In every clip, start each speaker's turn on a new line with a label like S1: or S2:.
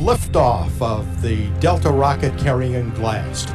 S1: liftoff of the Delta rocket carrying Blast.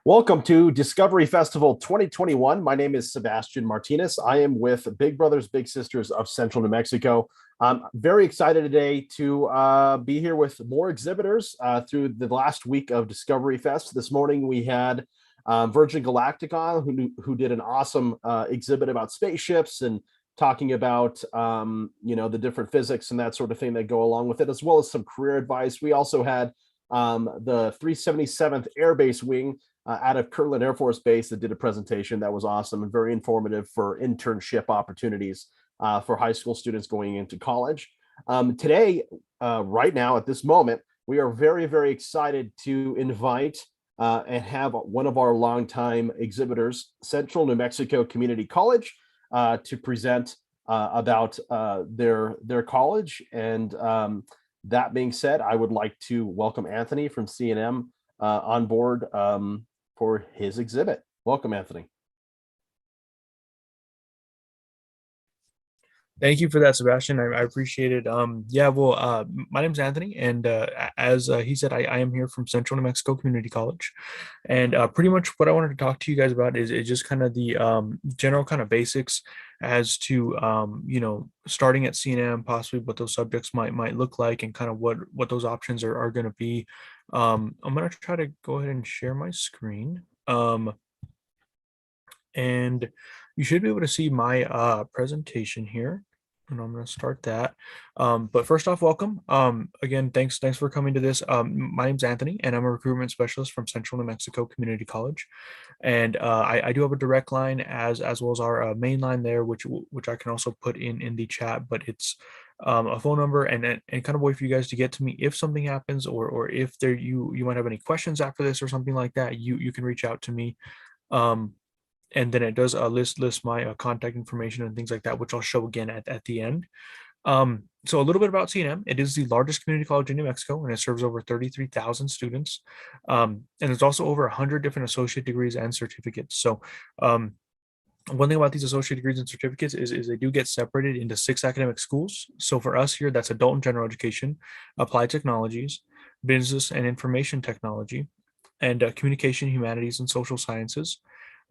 S2: Welcome to Discovery Festival 2021. My name is Sebastian Martinez. I am with Big Brothers Big Sisters of Central New Mexico. I'm very excited today to be here with more exhibitors through the last week of Discovery Fest. This morning we had Virgin Galactica, who did an awesome exhibit about spaceships and talking about the different physics and that sort of thing that go along with it, as well as some career advice. We also had the 377th Air Base Wing out of Kirtland Air Force Base that did a presentation that was awesome and very informative for internship opportunities for high school students going into college. Today, right now, at this moment, we are very, very excited to invite and have one of our longtime exhibitors, Central New Mexico Community College, to present about their college. And that being said, I would like to welcome Anthony from CNM on board for his exhibit. Welcome, Anthony.
S3: Thank you for that, Sebastian. I appreciate it. My name's Anthony, and as he said, I am here from Central New Mexico Community College, and pretty much what I wanted to talk to you guys about is just kind of the general kind of basics as to starting at CNM, possibly what those subjects might look like, and kind of what those options are going to be. I'm going to try to go ahead and share my screen, and you should be able to see my presentation here, and I'm going to start that. But first off, welcome. Again, thanks for coming to this. My name's Anthony, and I'm a recruitment specialist from Central New Mexico Community College. And I do have a direct line as well as our main line there, which I can also put in the chat. But it's a phone number and kind of a way for you guys to get to me if something happens, or if you might have any questions after this or something like that. You can reach out to me. And then it does list my contact information and things like that, which I'll show again at the end. So a little bit about CNM. It is the largest community college in New Mexico, and it serves over 33,000 students. And there's also over 100 different associate degrees and certificates. So one thing about these associate degrees and certificates is they do get separated into 6 academic schools. So for us here, that's adult and general education, applied technologies, business and information technology, and communication, humanities, and social sciences,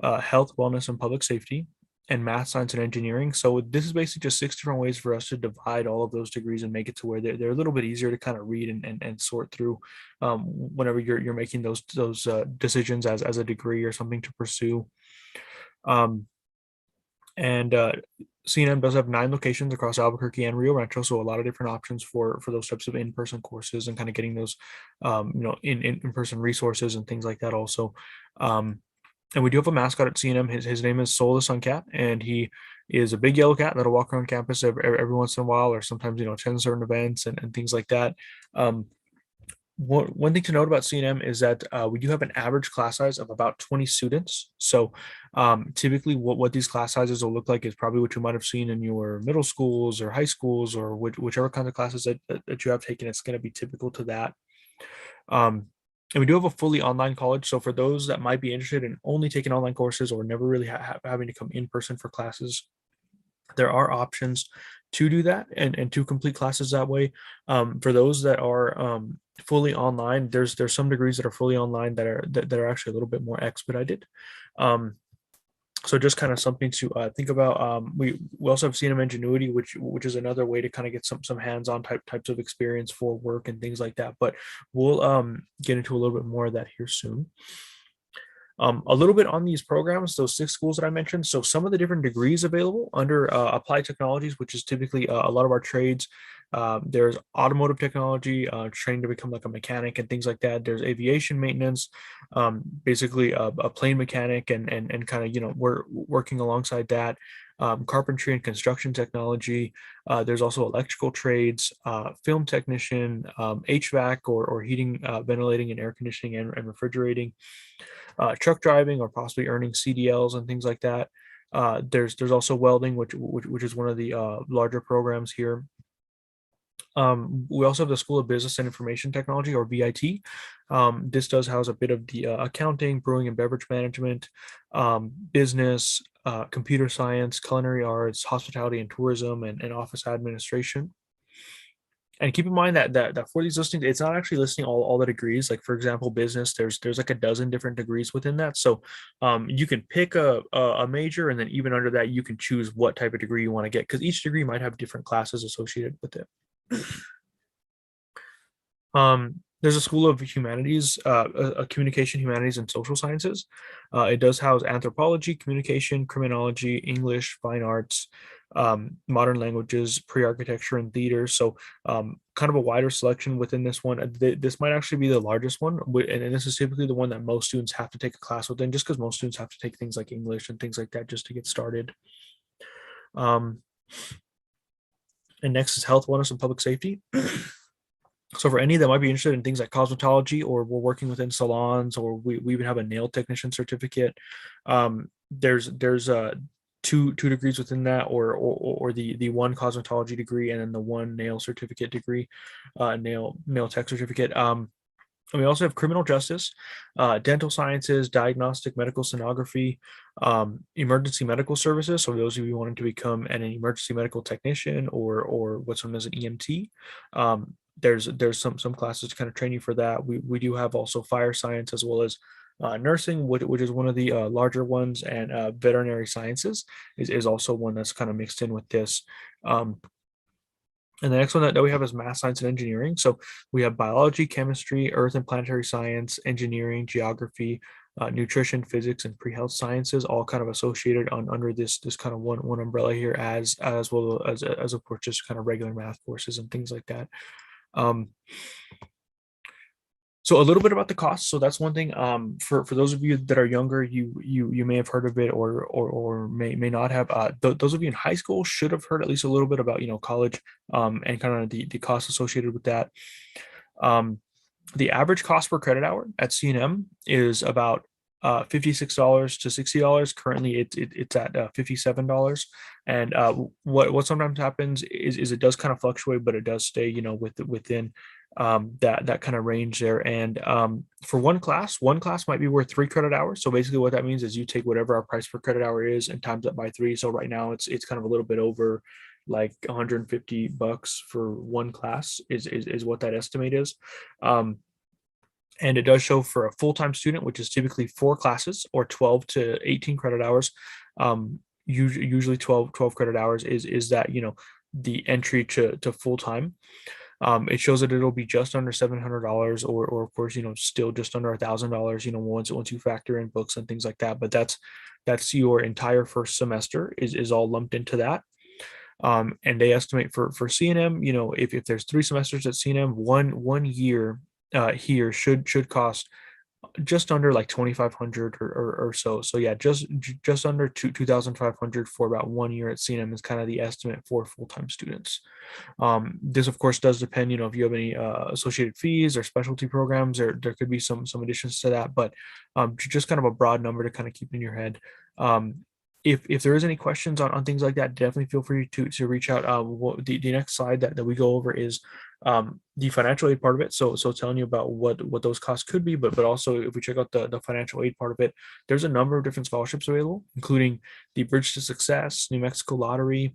S3: health, wellness, and public safety, and math, science, and engineering. So this is basically just 6 different ways for us to divide all of those degrees and make it to where they're a little bit easier to kind of read and sort through whenever you're making those decisions as a degree or something to pursue. CNM does have 9 locations across Albuquerque and Rio Rancho, so a lot of different options for those types of in-person courses and kind of getting those in-person resources and things like that also. And we do have a mascot at CNM. His name is Soul the Sun Cat, and he is a big yellow cat that'll walk around campus every once in a while, or sometimes, attend certain events and things like that. Um, one thing to note about CNM is that we do have an average class size of about 20 students. So typically what these class sizes will look like is probably what you might have seen in your middle schools or high schools, or whichever kinds of classes that you have taken. It's going to be typical to that. Um, and we do have a fully online college. So for those that might be interested in only taking online courses or never really having to come in person for classes, there are options to do that and to complete classes that way. For those that are fully online, there's some degrees that are fully online that are actually a little bit more expedited. So just kind of something to think about. We also have CNM Ingenuity, which is another way to kind of get some hands-on types of experience for work and things like that. But we'll get into a little bit more of that here soon. A little bit on these programs, those 6 schools that I mentioned. So some of the different degrees available under applied technologies, which is typically a lot of our trades. There's automotive technology, training to become like a mechanic and things like that. There's aviation maintenance, basically a plane mechanic and kind of, we're working alongside that. Carpentry and construction technology. There's also electrical trades, film technician, HVAC or heating, ventilating and air conditioning and refrigerating. Truck driving or possibly earning CDLs and things like that. There's also welding, which is one of the larger programs here. We also have the School of Business and Information Technology, or BIT. This does house a bit of the accounting, brewing and beverage management, business, computer science, culinary arts, hospitality and tourism, and office administration. And keep in mind that for these listings, it's not actually listing all the degrees. Like for example, business, there's like a dozen different degrees within that. So you can pick a major, and then even under that, you can choose what type of degree you want to get, because each degree might have different classes associated with it. There's a School of Humanities, a Communication, Humanities, and Social Sciences. It does house anthropology, communication, criminology, English, fine arts, modern languages, pre-architecture, and theater. So kind of a wider selection within this one. This might actually be the largest one, and this is typically the one that most students have to take a class within, just because most students have to take things like English and things like that just to get started. And next is health, wellness, and public safety. So for any that might be interested in things like cosmetology, or we're working within salons, or we even have a nail technician certificate, there's two degrees within that, or the one cosmetology degree and then the one nail certificate degree, nail tech certificate. And we also have criminal justice, dental sciences, diagnostic medical sonography, emergency medical services. So those of you wanting to become an emergency medical technician or what's known as an EMT, there's some classes to kind of train you for that. We do have also fire science, as well as nursing, which is one of the larger ones, and veterinary sciences is also one that's kind of mixed in with this. And the next one that we have is math, science, and engineering. So we have biology, chemistry, earth and planetary science, engineering, geography, nutrition, physics, and pre-health sciences, all kind of associated under this kind of one umbrella here, as well as of course just kind of regular math courses and things like that. So a little bit about the cost. So that's one thing. For those of you that are younger, you may have heard of it, or may not have. Those of you in high school should have heard at least a little bit about college, and kind of the costs associated with that. The average cost per credit hour at CNM is about $56 to $60. Currently, it's at $57. And what sometimes happens is it does kind of fluctuate, but it does stay within that kind of range there. And for one class might be worth 3 credit hours. So basically what that means is you take whatever our price per credit hour is and times that by 3. So right now it's kind of a little bit over like $150 for one class is what that estimate is. And it does show for a full-time student, which is typically 4 classes or 12 to 18 credit hours. Usually 12 credit hours is that, the entry to full-time. It shows that it'll be just under $700, or of course, still just under $1,000, once you factor in books and things like that. But that's your entire first semester is all lumped into that. And they estimate for CNM, if there's 3 semesters at CNM, one year here should cost just under like 2,500 or so. So yeah, just under 2,500 for about 1 year at CNM is kind of the estimate for full-time students. This of course does depend, if you have any associated fees or specialty programs, or there could be some additions to that, but just kind of a broad number to kind of keep in your head. If there is any questions on things like that, definitely feel free to reach out. The next slide that we go over is the financial aid part of it. So telling you about what those costs could be, but also if we check out the financial aid part of it, there's a number of different scholarships available, including the Bridge to Success, New Mexico Lottery,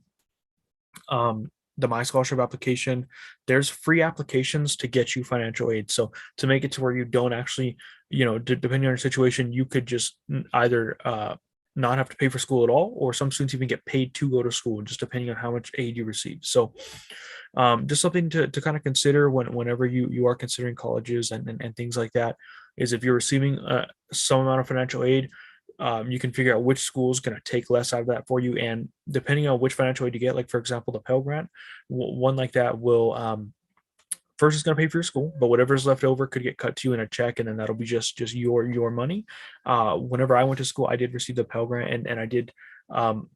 S3: the My Scholarship application. There's free applications to get you financial aid. So to make it to where you don't actually, depending on your situation, you could just either not have to pay for school at all, or some students even get paid to go to school, just depending on how much aid you receive. So just something to kind of consider whenever you are considering colleges and things like that, is if you're receiving some amount of financial aid, you can figure out which school is going to take less out of that for you. And depending on which financial aid you get, like for example, the Pell Grant, one like that will first it's going to pay for your school, but whatever's left over could get cut to you in a check, and then that'll be just your money. Whenever I went to school, I did receive the Pell Grant, and I did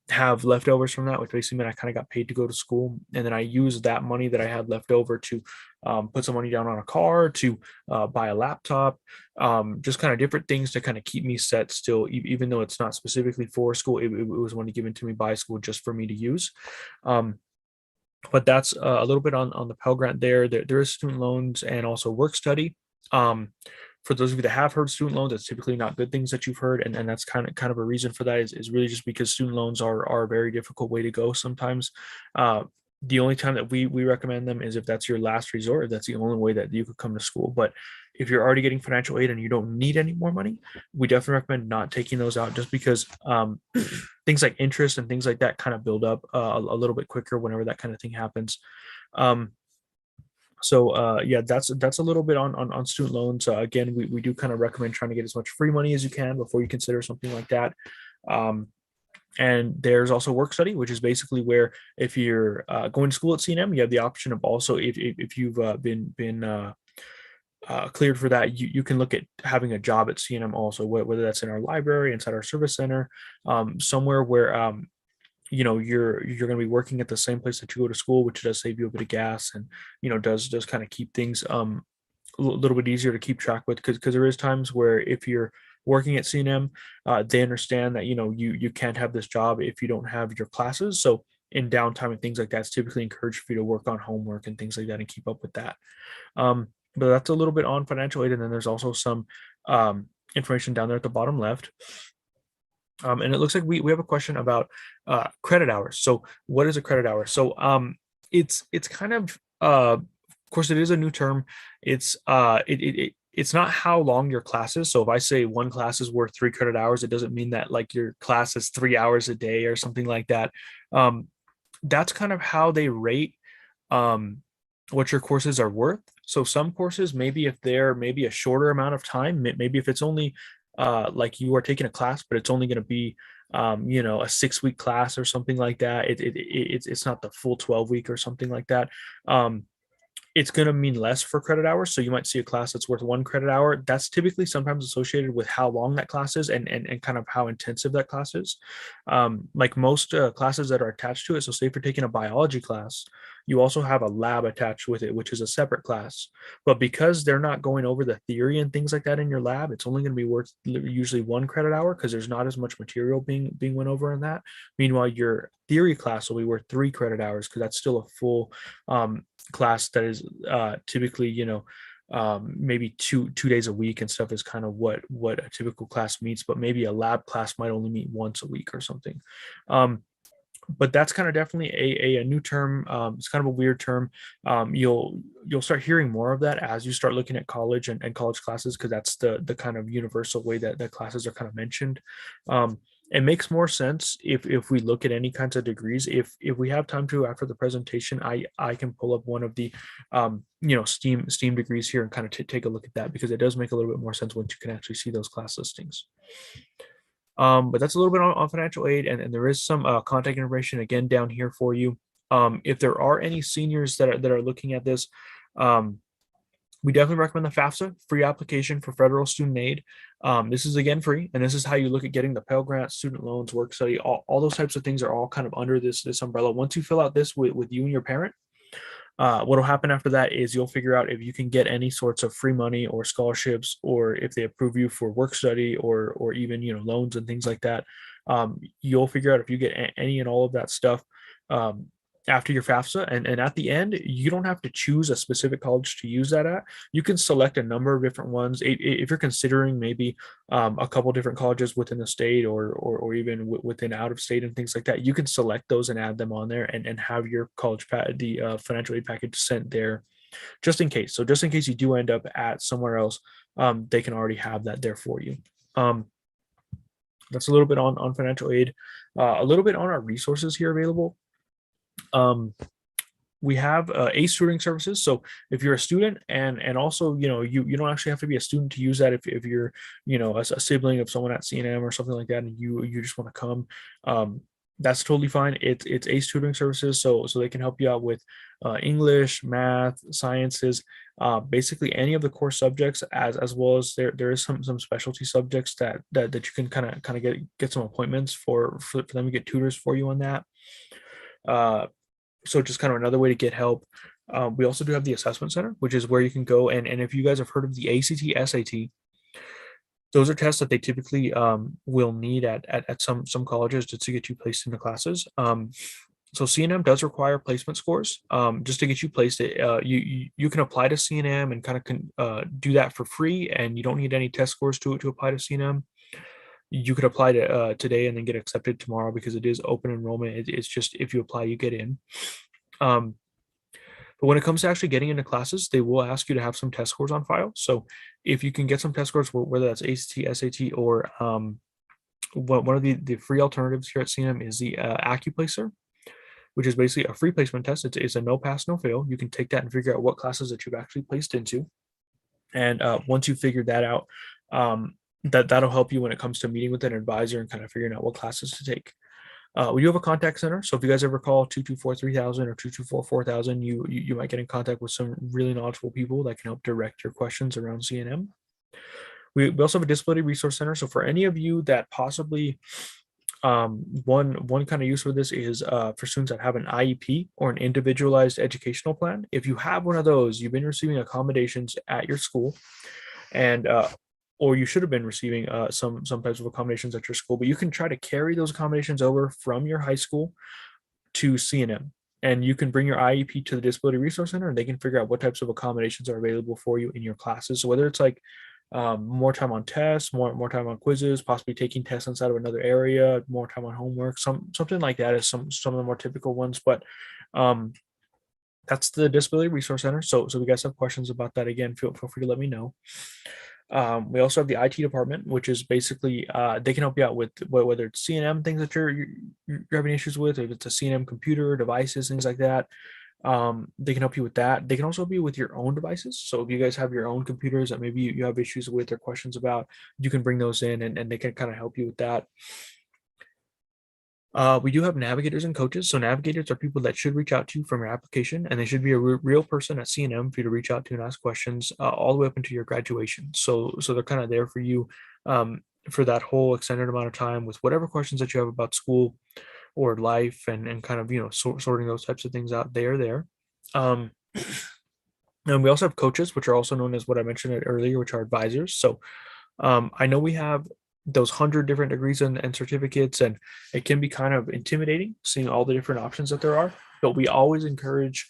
S3: have leftovers from that, which basically meant I kind of got paid to go to school, and then I used that money that I had left over to put some money down on a car, to buy a laptop, just kind of different things to kind of keep me set still, even though it's not specifically for school. It was money given to me by school just for me to use. But that's a little bit on the Pell Grant there. There is student loans and also work study. For those of you that have heard student loans, it's typically not good things that you've heard, and that's kind of a reason for that is really just because student loans are a very difficult way to go sometimes. The only time that we recommend them is if that's your last resort, if that's the only way that you could come to school. But if you're already getting financial aid and you don't need any more money, we definitely recommend not taking those out, just because things like interest and things like that kind of build up a little bit quicker whenever that kind of thing happens. Yeah, that's a little bit on student loans. Again, we do kind of recommend trying to get as much free money as you can before you consider something like that. And there's also work study, which is basically where if you're going to school at CNM, you have the option of also, if you've been cleared for that, you can look at having a job at CNM also, whether that's in our library, inside our service center, somewhere where you're going to be working at the same place that you go to school, which does save you a bit of gas, and does kind of keep things a little bit easier to keep track with, because there is times where if you're working at CNM, they understand that you can't have this job if you don't have your classes. So in downtime and things like that, it's typically encouraged for you to work on homework and things like that and keep up with that. But that's a little bit on financial aid, and then there's also some information down there at the bottom left. And it looks like we have a question about credit hours. So what is a credit hour? So it's kind of course, it is a new term. It's not how long your class is. So if I say one class is worth 3 credit hours, it doesn't mean that like your class is 3 hours a day or something like that. That's kind of how they rate what your courses are worth. So some courses, maybe if they're maybe a shorter amount of time, maybe if it's only like you are taking a class, but it's only going to be a 6-week class or something like that. It's not the full 12-week or something like that. It's going to mean less for credit hours. So you might see a class that's worth 1 credit hour. That's typically sometimes associated with how long that class is and kind of how intensive that class is. Like most classes that are attached to it. So say if you're taking a biology class, you also have a lab attached with it, which is a separate class. But because they're not going over the theory and things like that in your lab, it's only going to be worth usually 1 credit hour, because there's not as much material being went over in that. Meanwhile, your theory class will be worth 3 credit hours, because that's still a full class that is typically maybe two days a week and stuff is kind of what a typical class meets, but maybe a lab class might only meet once a week or something. But that's kind of definitely a new term. It's kind of a weird term. You'll start hearing more of that as you start looking at college and college classes, because that's the kind of universal way that classes are kind of mentioned. It makes more sense if we look at any kinds of degrees. If we have time to after the presentation, I can pull up one of the STEAM degrees here and kind of take a look at that, because it does make a little bit more sense once you can actually see those class listings. But that's a little bit on financial aid, and there is some contact information again down here for you. If there are any seniors that are looking at this, We definitely recommend the FAFSA, free application for federal student aid. This is again free, and this is how you look at getting the Pell Grant, student loans, work study, all those types of things are all kind of under this umbrella. Once you fill out this with you and your parent, what will happen after that is you'll figure out if you can get any sorts of free money or scholarships, or if they approve you for work study or even loans and things like that. You'll figure out if you get any and all of that stuff after your FAFSA, and at the end you don't have to choose a specific college to use that at. You can select a number of different ones if you're considering maybe a couple different colleges within the state or even within out of state and things like that. You can select those and add them on there and have your college the financial aid package sent there just in case. So just in case you do end up at somewhere else, they can already have that there for you. That's a little bit on financial aid, a little bit on our resources here available. We have ACE tutoring services. So if you're a student and also, you don't actually have to be a student to use that. If you're, a sibling of someone at CNM or something like that, and you just want to come, that's totally fine. It's ACE tutoring services. So they can help you out with English, math, sciences, basically any of the core subjects, as well as there is some specialty subjects that you can kind of get some appointments for them to get tutors for you on that. So just kind of another way to get help. We also do have the assessment center, which is where you can go. And if you guys have heard of the ACT, SAT, those are tests that they typically will need at some colleges to get you placed into classes. So CNM does require placement scores just to get you placed. You can apply to CNM and kind of do that for free, and you don't need any test scores to apply to CNM. You could apply to today and then get accepted tomorrow because it is open enrollment. It's just if you apply, you get in. But when it comes to actually getting into classes, they will ask you to have some test scores on file. So if you can get some test scores, whether that's ACT, SAT, or one of the free alternatives here at CNM is the AccuPlacer, which is basically a free placement test. It's a no pass, no fail. You can take that and figure out what classes that you've actually placed into. And once you figure that out, that'll help you when it comes to meeting with an advisor and kind of figuring out what classes to take. We do have a contact center. So if you guys ever call 224-3000 or 224-4000, you might get in contact with some really knowledgeable people that can help direct your questions around CNM. We also have a disability resource center. So for any of you that possibly one kind of use for this is for students that have an IEP or an individualized educational plan. If you have one of those, you've been receiving accommodations at your school, and or you should have been receiving some types of accommodations at your school, but you can try to carry those accommodations over from your high school to CNM. And you can bring your IEP to the Disability Resource Center, and they can figure out what types of accommodations are available for you in your classes. So whether it's like more time on tests, more time on quizzes, possibly taking tests inside of another area, more time on homework, something like that is some of the more typical ones. But that's the Disability Resource Center. So if you guys have questions about that, again, feel free to let me know. We also have the IT department, which is basically they can help you out with whether it's CNM things that you're having issues with, if it's a CNM computer, devices, things like that. They can help you with that. They can also be with your own devices. So if you guys have your own computers that maybe you have issues with or questions about, you can bring those in and they can kind of help you with that. We do have navigators and coaches. So navigators are people that should reach out to you from your application, and they should be a real person at CNM for you to reach out to and ask questions all the way up into your graduation. So they're kind of there for you for that whole extended amount of time with whatever questions that you have about school or life and kind of, sorting those types of things out. They are there. And we also have coaches, which are also known as what I mentioned earlier, which are advisors. So I know we have those 100 different degrees and certificates, and it can be kind of intimidating seeing all the different options that there are, but we always encourage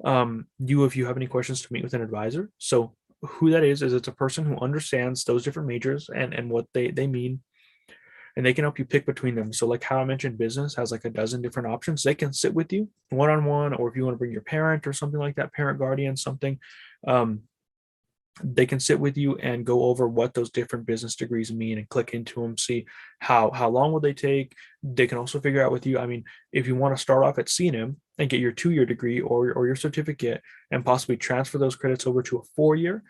S3: you, if you have any questions, to meet with an advisor. So who that is it's a person who understands those different majors and what they mean, and they can help you pick between them. So like how I mentioned, business has like a dozen different options. They can sit with you one-on-one, or if you want to bring your parent or something like that, parent, guardian, something, they can sit with you and go over what those different business degrees mean and click into them, see how long will they take. They can also figure out with you, I mean, if you want to start off at CNM and get your 2-year degree or your certificate and possibly transfer those credits over to a 4-year,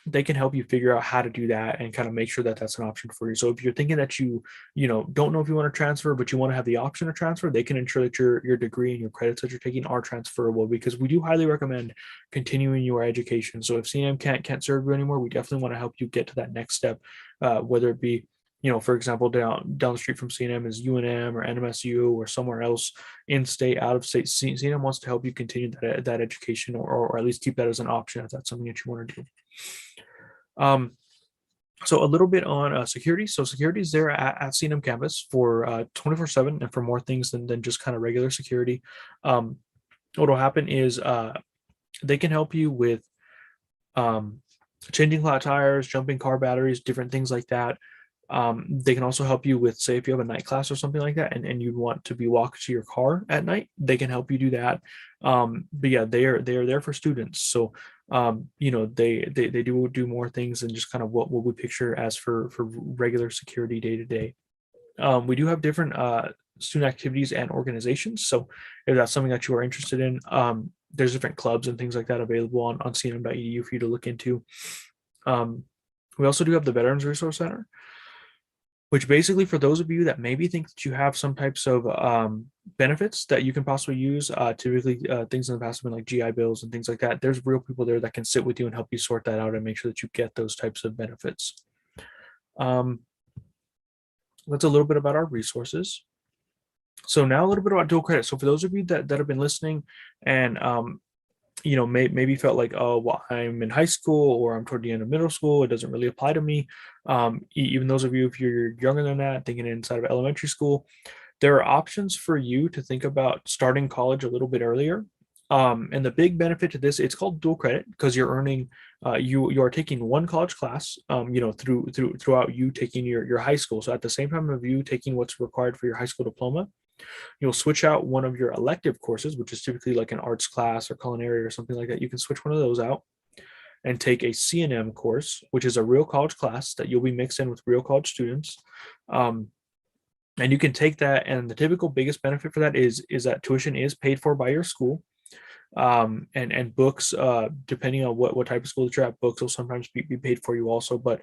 S3: they can help you figure out how to do that and kind of make sure that that's an option for you. So if you're thinking that don't know if you want to transfer, but you want to have the option to transfer, they can ensure that your degree and your credits that you're taking are transferable, because we do highly recommend continuing your education. So if CNM can't serve you anymore, we definitely want to help you get to that next step, whether it be, for example, down the street from CNM is UNM or NMSU or somewhere else in state, out of state. CNM wants to help you continue that education, or at least keep that as an option if that's something that you want to do. So a little bit on security. So security is there at CNM campus for 24/7 and for more things than just kind of regular security. What will happen is they can help you with changing flat tires, jumping car batteries, different things like that. They can also help you with, say, if you have a night class or something like that, and you'd want to be walked to your car at night, they can help you do that. But yeah, they are there for students. So they do more things than just kind of what we picture as for regular security day to day. We do have different student activities and organizations. So if that's something that you are interested in, there's different clubs and things like that available on cnm.edu for you to look into. We also do have the Veterans Resource Center, which basically, for those of you that maybe think that you have some types of benefits that you can possibly use, typically things in the past have been like GI Bills and things like that. There's real people there that can sit with you and help you sort that out and make sure that you get those types of benefits. That's a little bit about our resources. So now a little bit about dual credit. So for those of you that have been listening and maybe felt like, oh, well, I'm in high school or I'm toward the end of middle school, it doesn't really apply to me. Even those of you, if you're younger than that, thinking inside of elementary school, there are options for you to think about starting college a little bit earlier. And the big benefit to this, it's called dual credit because you're earning, you are taking one college class, throughout you taking your high school. So at the same time of you taking what's required for your high school diploma, you'll switch out one of your elective courses, which is typically like an arts class or culinary or something like that. You can switch one of those out and take a CNM course, which is a real college class that you'll be mixed in with real college students. And you can take that, and the typical biggest benefit for that is that tuition is paid for by your school. And books, depending on what type of school that you're at, books will sometimes be paid for you also. But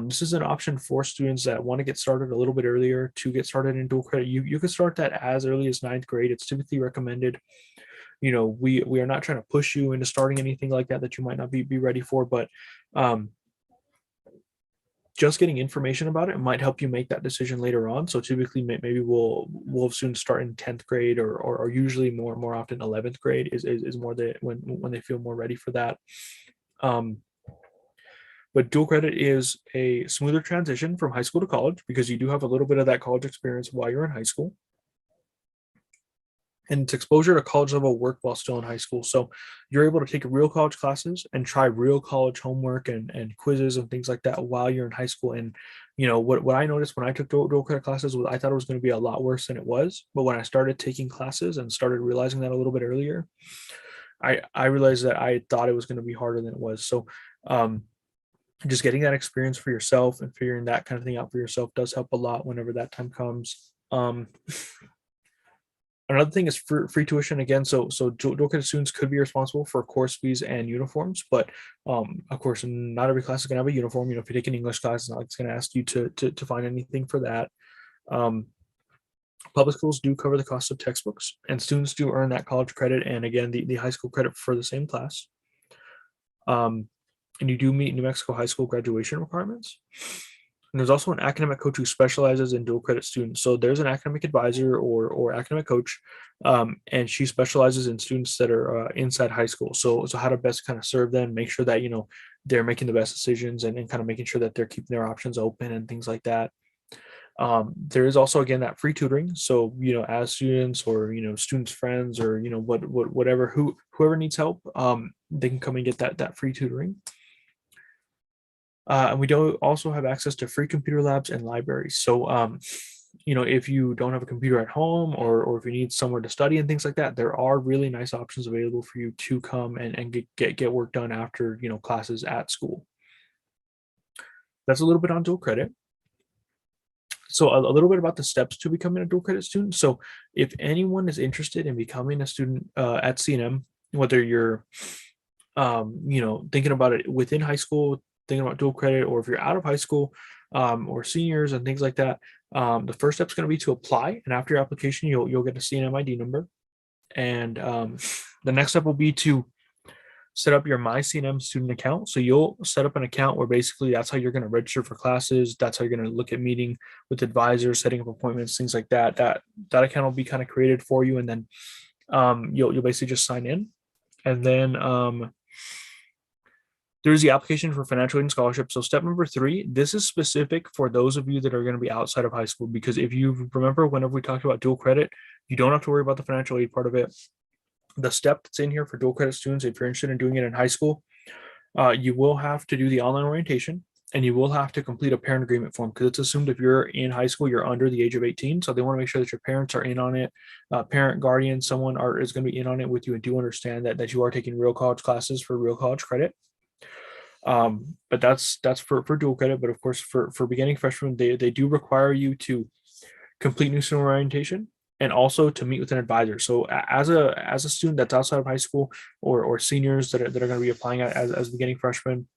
S3: this is an option for students that want to get started a little bit earlier to get started in dual credit. You can start that as early as 9th grade. It's typically recommended. We are not trying to push you into starting anything like that you might not be ready for, but just getting information about it might help you make that decision later on. So typically, maybe we'll have students start in 10th grade, or usually more often 11th grade is more when they feel more ready for that. But dual credit is a smoother transition from high school to college because you do have a little bit of that college experience while you're in high school. And it's exposure to college level work while still in high school. So you're able to take real college classes and try real college homework and quizzes and things like that while you're in high school. And what I noticed when I took dual credit classes was I thought it was going to be a lot worse than it was. But when I started taking classes and started realizing that a little bit earlier, I realized that I thought it was going to be harder than it was. So just getting that experience for yourself and figuring that kind of thing out for yourself does help a lot whenever that time comes. Another thing is free tuition again. So dual credit students could be responsible for course fees and uniforms, but of course, not every class is going to have a uniform. If you take an English class, it's not like it's going to ask you to find anything for that. Public schools do cover the cost of textbooks, and students do earn that college credit and again the high school credit for the same class. And you do meet New Mexico high school graduation requirements. And there's also an academic coach who specializes in dual credit students. So there's an academic advisor or academic coach, and she specializes in students that are inside high school. So how to best kind of serve them, make sure that they're making the best decisions and kind of making sure that they're keeping their options open and things like that. There is also again that free tutoring. So as students or students' friends or whatever whoever needs help, they can come and get that free tutoring. And we do also have access to free computer labs and libraries. So, if you don't have a computer at home or if you need somewhere to study and things like that, there are really nice options available for you to come and get work done after, classes at school. That's a little bit on dual credit. So a little bit about the steps to becoming a dual credit student. So if anyone is interested in becoming a student at CNM, whether you're, thinking about it within high school, thinking about dual credit, or if you're out of high school, or seniors and things like that, the first step is going to be to apply. And after your application, you'll get a CNM ID number. And the next step will be to set up your My CNM student account. So you'll set up an account where basically that's how you're going to register for classes. That's how you're going to look at meeting with advisors, setting up appointments, things like that. That account will be kind of created for you, and then you'll basically just sign in. And then there's the application for financial aid and scholarship. So step number 3, this is specific for those of you that are going to be outside of high school, because if you remember, whenever we talked about dual credit, you don't have to worry about the financial aid part of it. The step that's in here for dual credit students, if you're interested in doing it in high school, you will have to do the online orientation, and you will have to complete a parent agreement form, because it's assumed if you're in high school, you're under the age of 18. So they want to make sure that your parents are in on it. Parent, guardian, someone is going to be in on it with you, and do understand that you are taking real college classes for real college credit. But that's for dual credit. But of course, for beginning freshmen, they do require you to complete new student orientation, and also to meet with an advisor. So as a student that's outside of high school, or seniors that are going to be applying as beginning freshmen,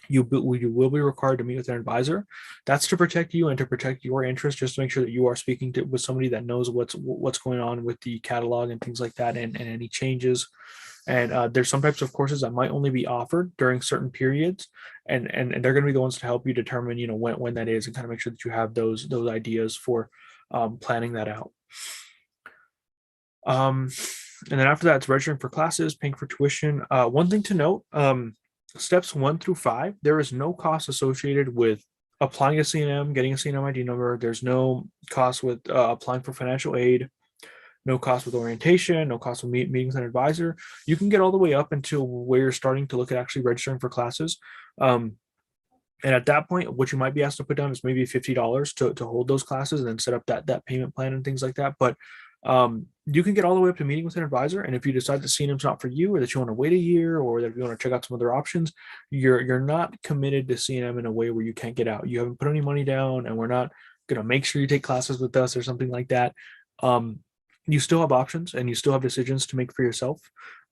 S3: you will be required to meet with an advisor. That's to protect you and to protect your interests, just to make sure that you are speaking with somebody that knows what's going on with the catalog and things like that, and any changes. And there's some types of courses that might only be offered during certain periods, and they're going to be the ones to help you determine, when that is, and kind of make sure that you have those ideas for planning that out. And then after that, it's registering for classes, paying for tuition. One thing to note, steps 1 through 5, there is no cost associated with applying a CNM, getting a CNM ID number. There's no cost with applying for financial aid, no cost with orientation, no cost with meetings with an advisor. You can get all the way up until where you're starting to look at actually registering for classes. And at that point, what you might be asked to put down is maybe $50 to hold those classes, and then set up that payment plan and things like that. But you can get all the way up to meeting with an advisor. And if you decide that CNM's not for you, or that you want to wait a year, or that you want to check out some other options, you're not committed to CNM in a way where you can't get out. You haven't put any money down, and we're not going to make sure you take classes with us or something like that. You still have options, and you still have decisions to make for yourself.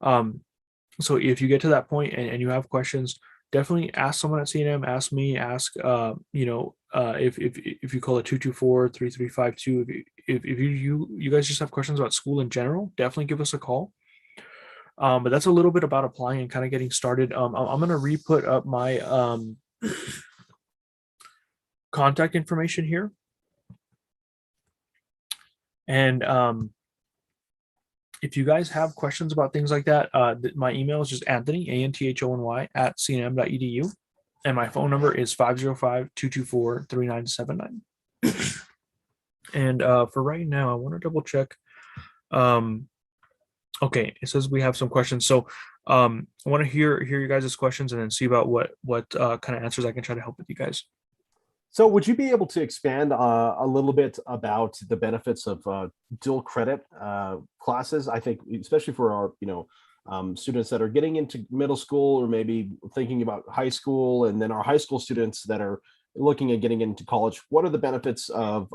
S3: So if you get to that point and you have questions, definitely ask someone at CNM, ask me, ask, if you call it 224-3352, if you guys just have questions about school in general, definitely give us a call. But that's a little bit about applying and kind of getting started. I'm going to re-put up my contact information here. And if you guys have questions about things like that, my email is just Anthony, ANTHONY, @cnm.edu. And my phone number is 505-224-3979. And for right now, I want to double check. Okay, it says we have some questions. So I want to hear you guys' questions, and then see about what kind of answers I can try to help with you guys.
S2: So would you be able to expand a little bit about the benefits of dual credit classes? I think especially for our students that are getting into middle school, or maybe thinking about high school, and then our high school students that are looking at getting into college. What are the benefits of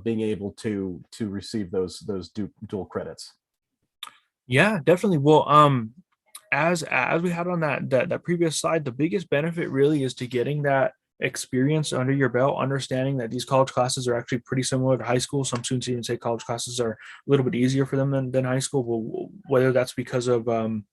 S2: being able to receive those dual credits?
S3: Yeah, definitely. Well, as we had on that previous slide, the biggest benefit really is to getting that experience under your belt, understanding that these college classes are actually pretty similar to high school. Some students even say college classes are a little bit easier for them than high school. Well, whether that's because of one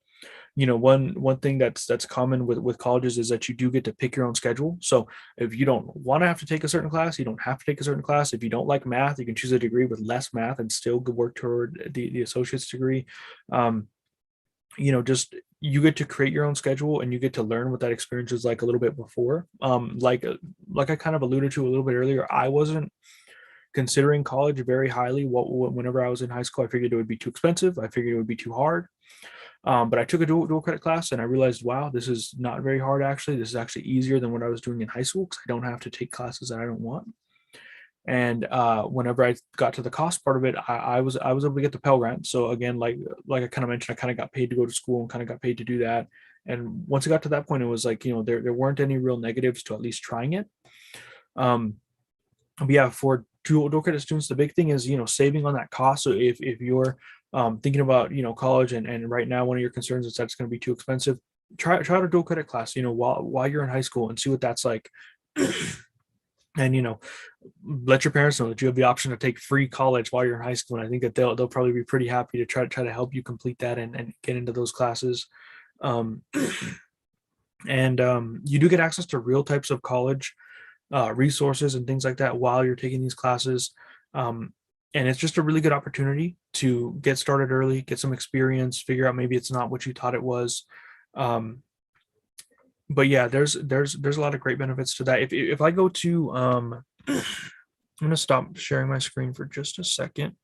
S3: thing that's common with colleges is that you do get to pick your own schedule. So if you don't want to have to take a certain class, you don't have to take a certain class. If you don't like math, you can choose a degree with less math and still work toward the associate's degree. Just you get to create your own schedule, and you get to learn what that experience is like a little bit before. Like I kind of alluded to a little bit earlier, I wasn't considering college very highly. Whenever I was in high school, I figured it would be too expensive. I figured it would be too hard. But I took a dual credit class, and I realized, wow, this is not very hard. Actually, this is actually easier than what I was doing in high school, because I don't have to take classes that I don't want. And whenever I got to the cost part of it, I was able to get the Pell Grant. So again, like I kind of mentioned, I kind of got paid to go to school and kind of got paid to do that. And once it got to that point, it was like, there weren't any real negatives to at least trying it. But yeah, for dual credit students, the big thing is, saving on that cost. So if you're thinking about, college, and right now one of your concerns is that it's going to be too expensive, try to dual credit class, while you're in high school, and see what that's like. And let your parents know that you have the option to take free college while you're in high school. And I think that they'll probably be pretty happy to try to help you complete that and get into those classes. Um, and you do get access to real types of college resources and things like that while you're taking these classes. Um, and it's just a really good opportunity to get started early, get some experience, figure out maybe it's not what you thought it was. Um, but yeah, there's a lot of great benefits to that. If I go to I'm gonna stop sharing my screen for just a second,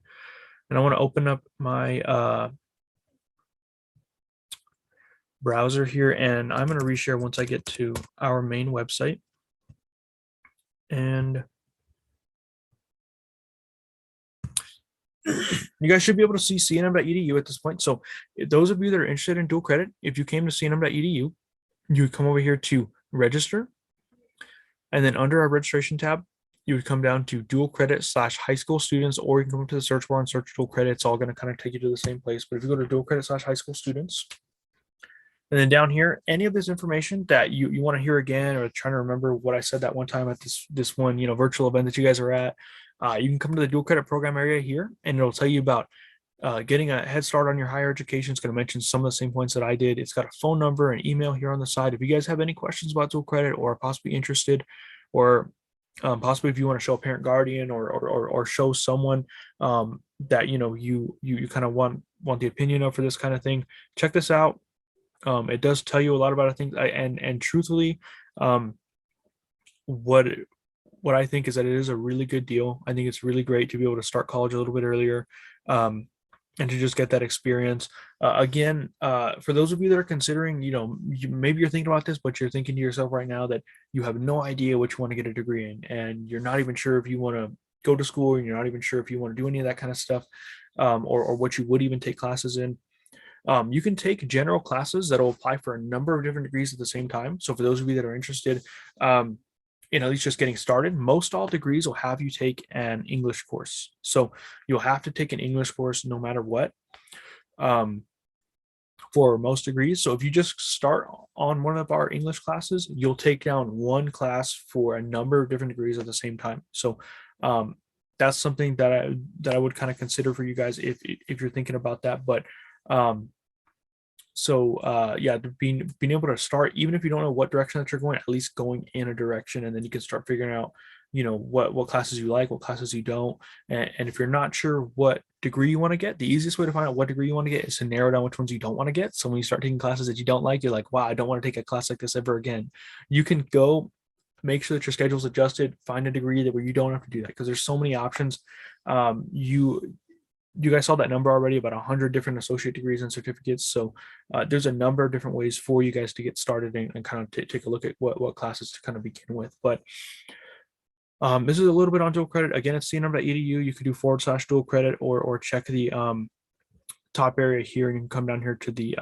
S3: and I want to open up my browser here, and I'm gonna reshare once I get to our main website. And you guys should be able to see cnm.edu at this point. So those of you that are interested in dual credit, if you came to cnm.edu, you would come over here to register, and then under our registration tab, you would come down to dual credit / high school students, or you can come up to the search bar and search dual credit. It's all going to kind of take you to the same place. But if you go to dual credit / high school students, and then down here, any of this information that you want to hear again, or trying to remember what I said that one time at this one virtual event that you guys are at, you can come to the dual credit program area here, and it'll tell you about getting a head start on your higher education. It's going to mention some of the same points that I did. It's got a phone number and email here on the side. If you guys have any questions about dual credit, or possibly interested, or possibly if you want to show a parent guardian, or show someone that you kind of want the opinion of for this kind of thing, check this out. It does tell you a lot about things. And truthfully, what I think is that it is a really good deal. I think it's really great to be able to start college a little bit earlier, and to just get that experience. Again, for those of you that are considering, maybe you're thinking about this, but you're thinking to yourself right now that you have no idea what you want to get a degree in, and you're not even sure if you want to go to school, and you're not even sure if you want to do any of that kind of stuff, or what you would even take classes in. You can take general classes that will apply for a number of different degrees at the same time. So for those of you that are interested in at least just getting started, most all degrees will have you take an English course. So you'll have to take an English course no matter what, for most degrees. So if you just start on one of our English classes, you'll take down one class for a number of different degrees at the same time. So that's something that I would kind of consider for you guys if you're thinking about that. But yeah, being able to start, even if you don't know what direction that you're going, at least going in a direction, and then you can start figuring out what classes you like, what classes you don't. And if you're not sure what degree you want to get, the easiest way to find out what degree you want to get is to narrow down which ones you don't want to get. So when you start taking classes that you don't like, you're like, wow, I don't want to take a class like this ever again. You can go make sure that your schedule's adjusted, find a degree that where you don't have to do that, because there's so many options. You guys saw that number already, about 100 different associate degrees and certificates. So there's a number of different ways for you guys to get started and kind of take a look at what classes to kind of begin with. But this is a little bit on dual credit. Again, it's cnm.edu. You could do / dual credit, or check the top area here, and you can come down here to the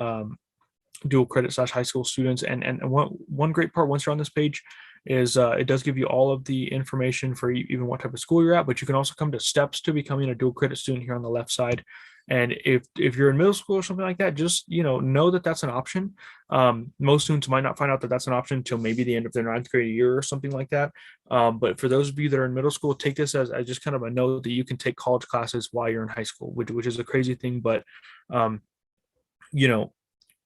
S3: dual credit / high school students. And one great part once you're on this page is it does give you all of the information for even what type of school you're at, but you can also come to steps to becoming a dual credit student here on the left side. And if you're in middle school or something like that, just know that that's an option. Most students might not find out that that's an option until maybe the end of their 9th grade year or something like that. But for those of you that are in middle school, take this as just kind of a note that you can take college classes while you're in high school, which is a crazy thing, but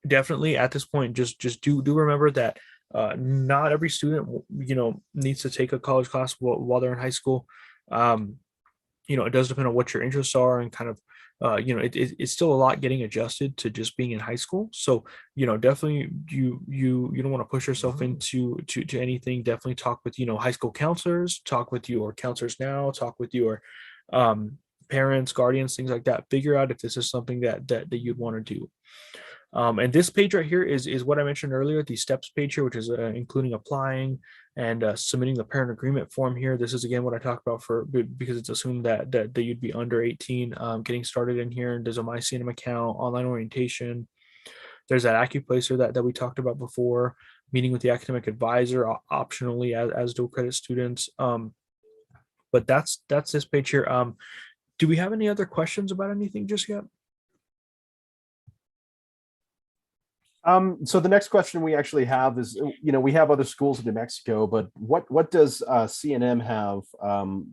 S3: definitely at this point, just do remember that not every student needs to take a college class while they're in high school. It does depend on what your interests are, and kind of it's still a lot getting adjusted to just being in high school. So definitely you don't want to push yourself into anything. Definitely talk with high school counselors, talk with your counselors now, talk with your parents, guardians, things like that. Figure out if this is something that you'd want to do. And this page right here is what I mentioned earlier, the steps page here, which is including applying and submitting the parent agreement form here. This is again what I talked about because it's assumed that you'd be under 18 getting started in here. There's a My CNM account, online orientation. There's that AccuPlacer that we talked about before, meeting with the academic advisor optionally as dual credit students. But that's this page here. Do we have any other questions about anything just yet?
S2: So the next question we actually have is, we have other schools in New Mexico, but what does CNM have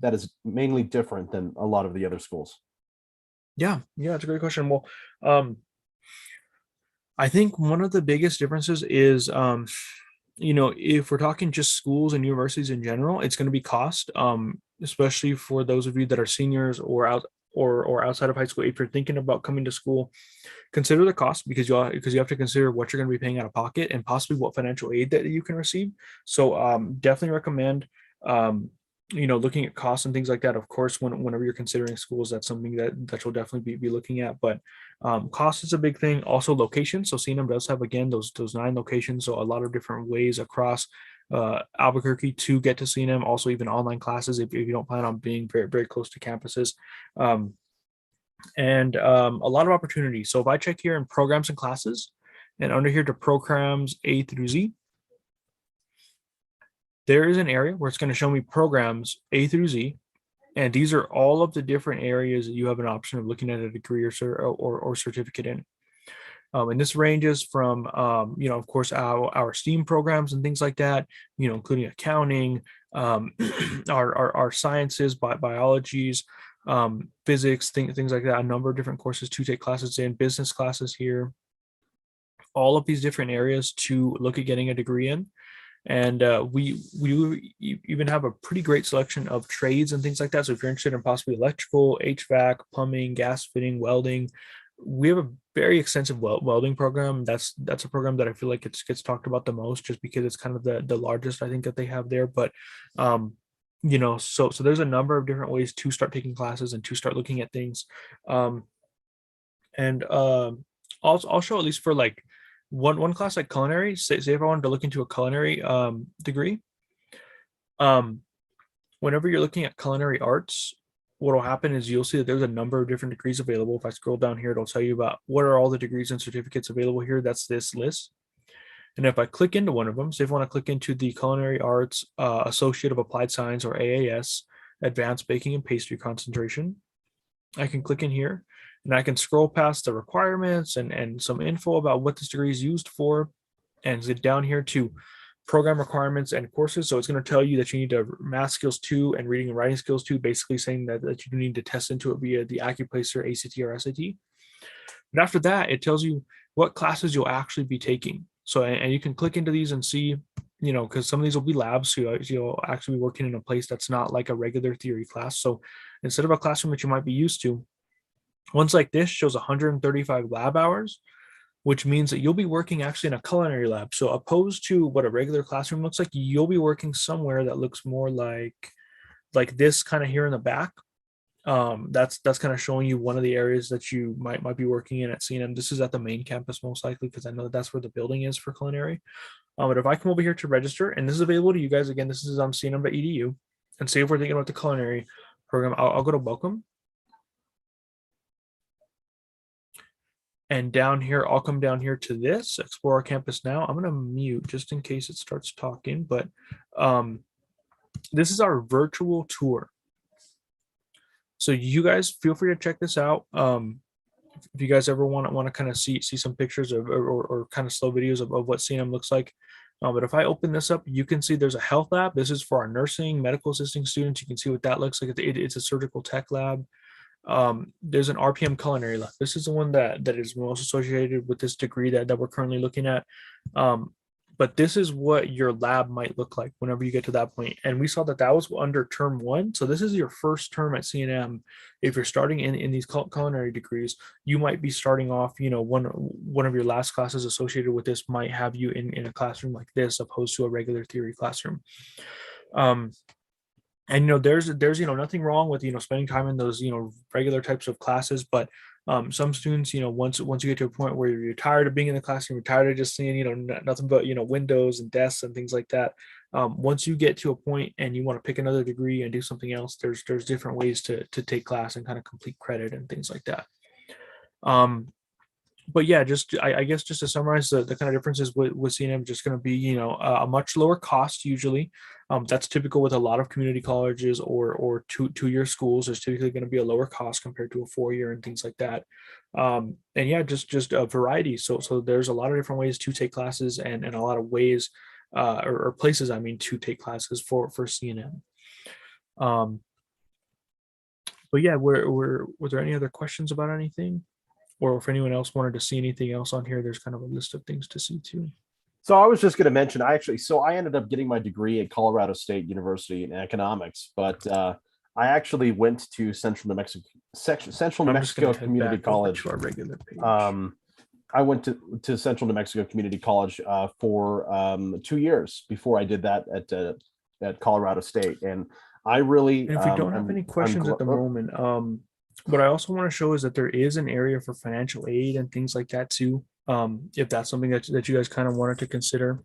S2: that is mainly different than a lot of the other schools?
S3: Yeah, it's a great question. Well, I think one of the biggest differences is, if we're talking just schools and universities in general, it's going to be cost, especially for those of you that are seniors or outside of high school. If you're thinking about coming to school, consider the cost, because you have to consider what you're going to be paying out of pocket and possibly what financial aid that you can receive. So definitely recommend looking at costs and things like that. Of course, whenever you're considering schools, that's something that you'll definitely be looking at. But cost is a big thing. Also location. So CNM does have, again, those 9 locations, so a lot of different ways across Albuquerque to get to CNM. Also, even online classes if you don't plan on being very, very close to campuses. And a lot of opportunities. So if I check here in programs and classes, and under here to programs A through Z, there is an area where it's going to show me programs A through Z. And these are all of the different areas that you have an option of looking at a degree or certificate in. And this ranges from, of course, our STEAM programs and things like that, including accounting, our sciences, biologies, physics, things like that, a number of different courses to take classes in, business classes here, all of these different areas to look at getting a degree in. And we even have a pretty great selection of trades and things like that. So if you're interested in possibly electrical, HVAC, plumbing, gas fitting, welding, we have a very extensive welding program. That's a program that I feel like gets talked about the most, just because it's kind of the largest, I think, that they have there. But so there's a number of different ways to start taking classes and to start looking at things. And I'll show, at least for like one class like culinary, say if I wanted to look into a culinary degree, whenever you're looking at culinary arts, what will happen is you'll see that there's a number of different degrees available. If I scroll down here, it'll tell you about what are all the degrees and certificates available here. That's this list. And if I click into one of them, say if I want to click into the Culinary Arts Associate of Applied Science, or AAS, Advanced Baking and Pastry concentration, I can click in here and I can scroll past the requirements and some info about what this degree is used for, and get down here to program requirements and courses. So it's going to tell you that you need math skills 2 and reading and writing skills 2, basically saying that you need to test into it via the AccuPlacer, ACT, or SAT. But after that, it tells you what classes you'll actually be taking. So, and you can click into these and see, because some of these will be labs, so you'll actually be working in a place that's not like a regular theory class. So instead of a classroom that you might be used to, ones like this shows 135 lab hours, which means that you'll be working actually in a culinary lab. So opposed to what a regular classroom looks like, you'll be working somewhere that looks more like this kind of here in the back. That's kind of showing you one of the areas that you might be working in at CNM. This is at the main campus most likely, because I know that's where the building is for culinary. But if I come over here to register, and this is available to you guys, again, this is on cnm.edu, and say if we're thinking about the culinary program, I'll go to welcome. And down here, I'll come down here to this, explore our campus now. I'm going to mute just in case it starts talking, but this is our virtual tour. So you guys feel free to check this out. If you guys ever want to kind of see some pictures or kind of slow videos of what CNM looks like. But if I open this up, you can see there's a health lab. This is for our nursing, medical assisting students. You can see what that looks like. It's a surgical tech lab. There's an RPM culinary lab. This is the one that is most associated with this degree that we're currently looking at. But this is what your lab might look like whenever you get to that point. And we saw that was under term 1. So this is your first term at CNM. If you're starting in these culinary degrees, you might be starting off, one of your last classes associated with this might have you in a classroom like this, opposed to a regular theory classroom. And there's nothing wrong with spending time in those regular types of classes, but some students, once you get to a point where you're tired of being in the classroom, you're tired of just seeing nothing but windows and desks and things like that. Once you get to a point and you want to pick another degree and do something else, there's different ways to take class and kind of complete credit and things like that. but yeah, just I guess just to summarize the kind of differences with CNM, just going to be, a much lower cost usually. That's typical with a lot of community colleges or two-year schools. There's typically going to be a lower cost compared to a 4-year and things like that. And yeah, just a variety. So there's a lot of different ways to take classes and a lot of ways or places, I mean, to take classes for CNM. But yeah, were there any other questions about anything? Or if anyone else wanted to see anything else on here, there's kind of a list of things to see too.
S2: So I was just going to mention, I ended up getting my degree at Colorado State University in economics, but I actually went to Central New Mexico Community College.
S3: To our regular page.
S2: I went to Central New Mexico Community College for 2 years before I did that at Colorado State, and I really.
S3: And if we don't have any questions at the moment, what I also want to show is that there is an area for financial aid and things like that too. If that's something that you guys kind of wanted to consider.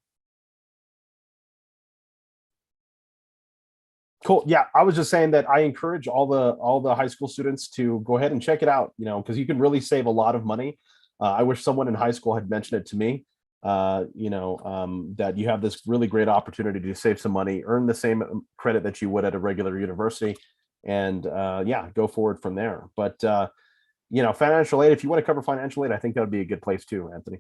S2: Cool. Yeah, I was just saying that I encourage all the high school students to go ahead and check it out. Because you can really save a lot of money. I wish someone in high school had mentioned it to me. That you have this really great opportunity to save some money, earn the same credit that you would at a regular university, and yeah, go forward from there. But financial aid, if you want to cover financial aid, I think that would be a good place too, Anthony.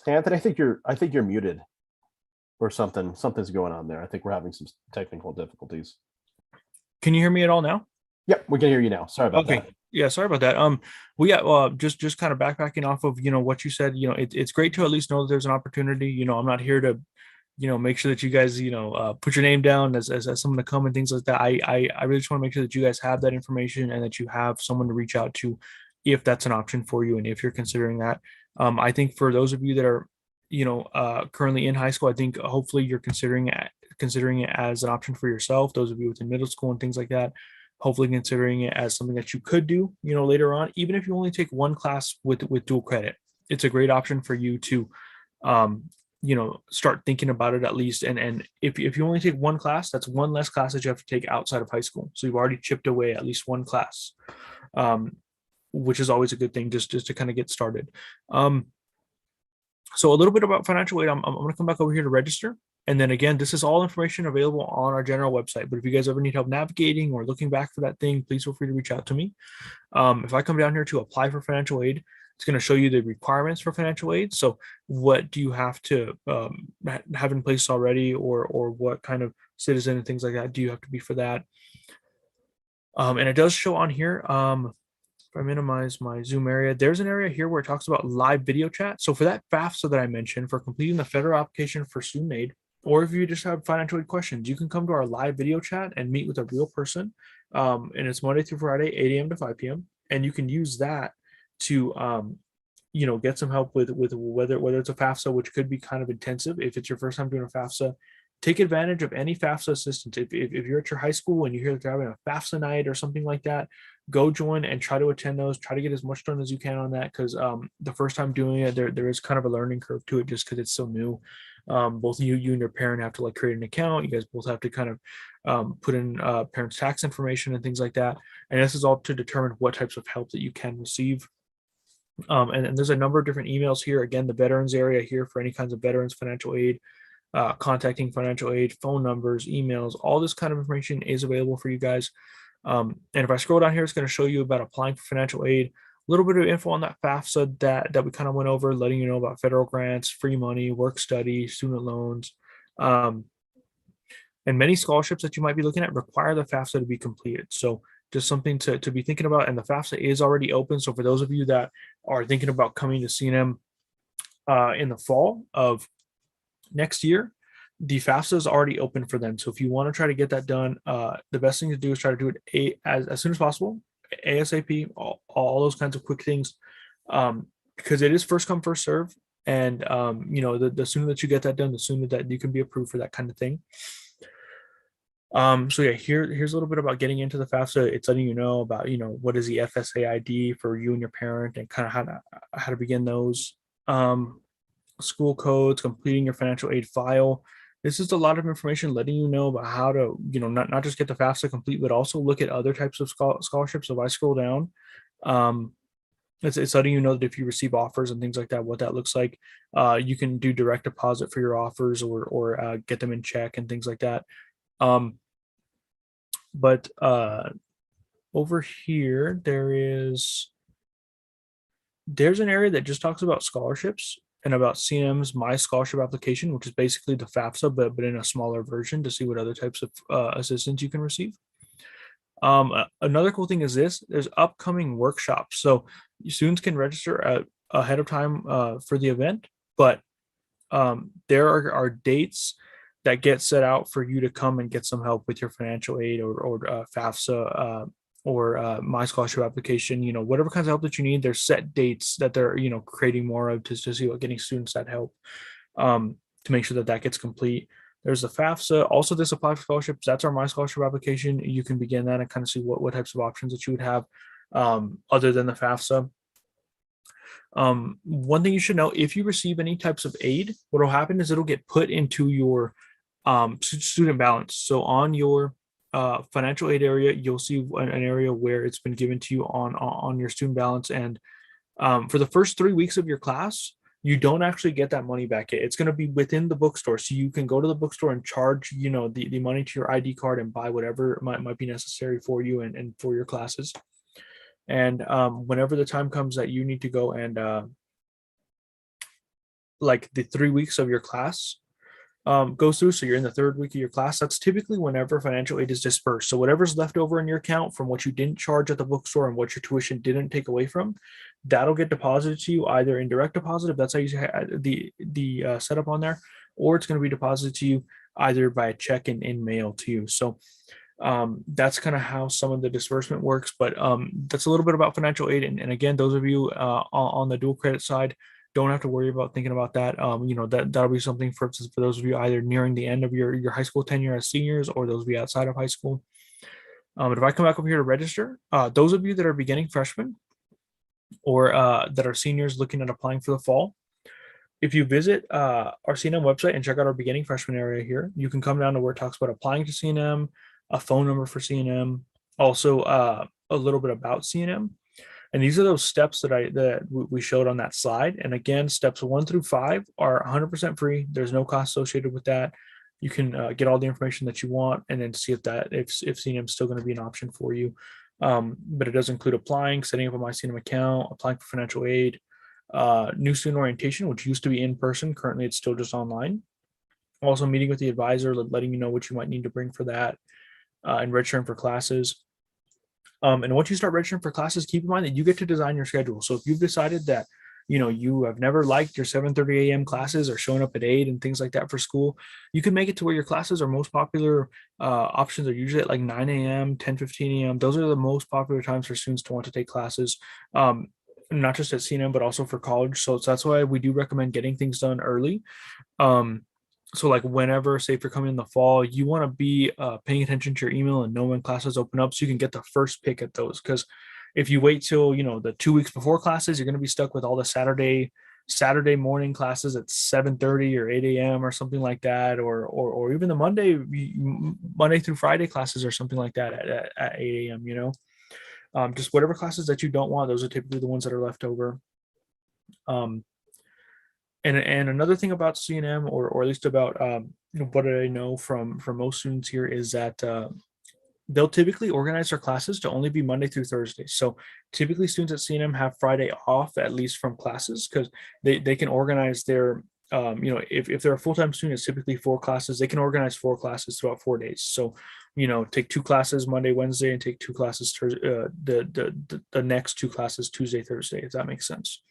S2: Anthony, I think you're muted or something. Something's going on there. I think we're having some technical difficulties.
S3: Can you hear me at all now?
S2: Yep, we can hear you now. Sorry about that.
S3: Yeah, sorry about that. Just kind of backpacking off of what you said. It's great to at least know that there's an opportunity. I'm not here to make sure that you guys put your name down as someone to come and things like that. I really just want to make sure that you guys have that information and that you have someone to reach out to if that's an option for you and if you're considering that. I think for those of you that are currently in high school, I think hopefully you're considering it as an option for yourself. Those of you within middle school and things like that, hopefully considering it as something that you could do later on, even if you only take one class with dual credit. It's a great option for you to start thinking about it at least. And if you only take one class, that's one less class that you have to take outside of high school. So you've already chipped away at least one class, which is always a good thing just to kind of get started. So a little bit about financial aid. I'm going to come back over here to register. And then again, this is all information available on our general website. But if you guys ever need help navigating or looking back for that thing, please feel free to reach out to me. If I come down here to apply for financial aid, it's going to show you the requirements for financial aid. So what do you have to have in place already, or what kind of citizen and things like that do you have to be for that? And it does show on here. If I minimize my Zoom area, there's an area here where it talks about live video chat. So for that FAFSA that I mentioned, for completing the federal application for student aid, or if you just have financial aid questions, you can come to our live video chat and meet with a real person. And it's Monday through Friday, 8 a.m. to 5 p.m. And you can use that to get some help with whether it's a FAFSA, which could be kind of intensive. If it's your first time doing a FAFSA, take advantage of any FAFSA assistance. If you're at your high school and you hear that they're having a FAFSA night or something like that, go join and try to attend those. Try to get as much done as you can on that, because the first time doing it, there is kind of a learning curve to it just because it's so new. Both you and your parent have to create an account. You guys both have to kind of put in parents' tax information and things like that. And this is all to determine what types of help that you can receive. And there's a number of different emails here. Again, the veterans area here for any kinds of veterans financial aid, contacting financial aid, phone numbers, emails, all this kind of information is available for you guys. And if I scroll down here, it's going to show you about applying for financial aid, a little bit of info on that FAFSA that we kind of went over, letting you know about federal grants, free money, work study, student loans, and many scholarships that you might be looking at require the FAFSA to be completed. So just something to be thinking about. And the FAFSA is already open. So for those of you that are thinking about coming to CNM in the fall of next year, the FAFSA is already open for them. So if you want to try to get that done, the best thing to do is try to do it as soon as possible, ASAP, all those kinds of quick things, because it is first come, first serve. And, the sooner that you get that done, the sooner that you can be approved for that kind of thing. So yeah, here's a little bit about getting into the FAFSA. It's letting you know about, what is the FSA ID for you and your parent and kind of how to begin those. School codes, completing your financial aid file. This is a lot of information letting you know about how to, not just get the FAFSA complete, but also look at other types of scholarships. So if I scroll down, it's letting you know that if you receive offers and things like that, what that looks like. You can do direct deposit for your offers, or get them in check and things like that. But over here, there's an area that just talks about scholarships and about CNM's My Scholarship application, which is basically the FAFSA, but in a smaller version, to see what other types of assistance you can receive. Another cool thing is there's upcoming workshops. So students can register ahead of time for the event, but there are dates that get set out for you to come and get some help with your financial aid, or FAFSA, or My Scholarship application. Whatever kinds of help that you need, there's set dates that they're creating more of, to see what getting students that help, to make sure that gets complete. There's the FAFSA. Also, this applies for scholarships. That's our My Scholarship application. You can begin that and kind of see what types of options that you would have, other than the FAFSA. One thing you should know: if you receive any types of aid, what will happen is it'll get put into your student balance. So on your financial aid area, you'll see an area where it's been given to you on your student balance. And for the first 3 weeks of your class, you don't actually get that money back. It's going to be within the bookstore. So you can go to the bookstore and charge, the money to your ID card and buy whatever might be necessary for you and for your classes. And whenever the time comes that you need to go and like the 3 weeks of your class goes through, so you're in the third week of your class, that's typically whenever financial aid is dispersed. So whatever's left over in your account from what you didn't charge at the bookstore and what your tuition didn't take away from, that'll get deposited to you either in direct deposit, if that's how you had the setup on there, or it's going to be deposited to you either by a check and in mail to you. So that's kind of how some of the disbursement works. But that's a little bit about financial aid. And again, those of you on the dual credit side, don't have to worry about thinking about that. That'll be something for those of you either nearing the end of your high school tenure as seniors, or those of you outside of high school. But if I come back over here to register, those of you that are beginning freshmen, or that are seniors looking at applying for the fall, if you visit our CNM website and check out our beginning freshman area here, you can come down to where it talks about applying to CNM, a phone number for CNM, also a little bit about CNM. And these are those steps that we showed on that slide. And again, steps 1 through 5 are 100% free. There's no cost associated with that. You can get all the information that you want, and then see if CNM is still going to be an option for you. But it does include applying, setting up a My CNM account, applying for financial aid, new student orientation, which used to be in person. Currently, it's still just online. Also meeting with the advisor, letting you know what you might need to bring for that, and registering for classes. And once you start registering for classes, keep in mind that you get to design your schedule. So if you've decided that, you have never liked your 7:30 a.m. classes, or showing up at 8 and things like that for school, you can make it to where your classes are most popular. Options are usually at like 9 a.m., 10:15 a.m. Those are the most popular times for students to want to take classes, not just at CNM, but also for college. So that's why we do recommend getting things done early. So like whenever, say if you're coming in the fall, you want to be paying attention to your email and know when classes open up, so you can get the first pick at those. Because if you wait till the 2 weeks before classes, you're going to be stuck with all the Saturday morning classes at 7:30 or 8 a.m. or something like that, or even the Monday through Friday classes or something like that at 8 a.m. Just whatever classes that you don't want, those are typically the ones that are left over. And another thing about CNM, or at least about what I know from most students here, is that they'll typically organize their classes to only be Monday through Thursday. So typically students at CNM have Friday off, at least from classes, because they can organize their if they're a full-time student, it's typically 4 classes. They can organize 4 classes throughout 4 days. So take 2 classes Monday, Wednesday, and take 2 classes the next 2 classes Tuesday, Thursday, if that makes sense.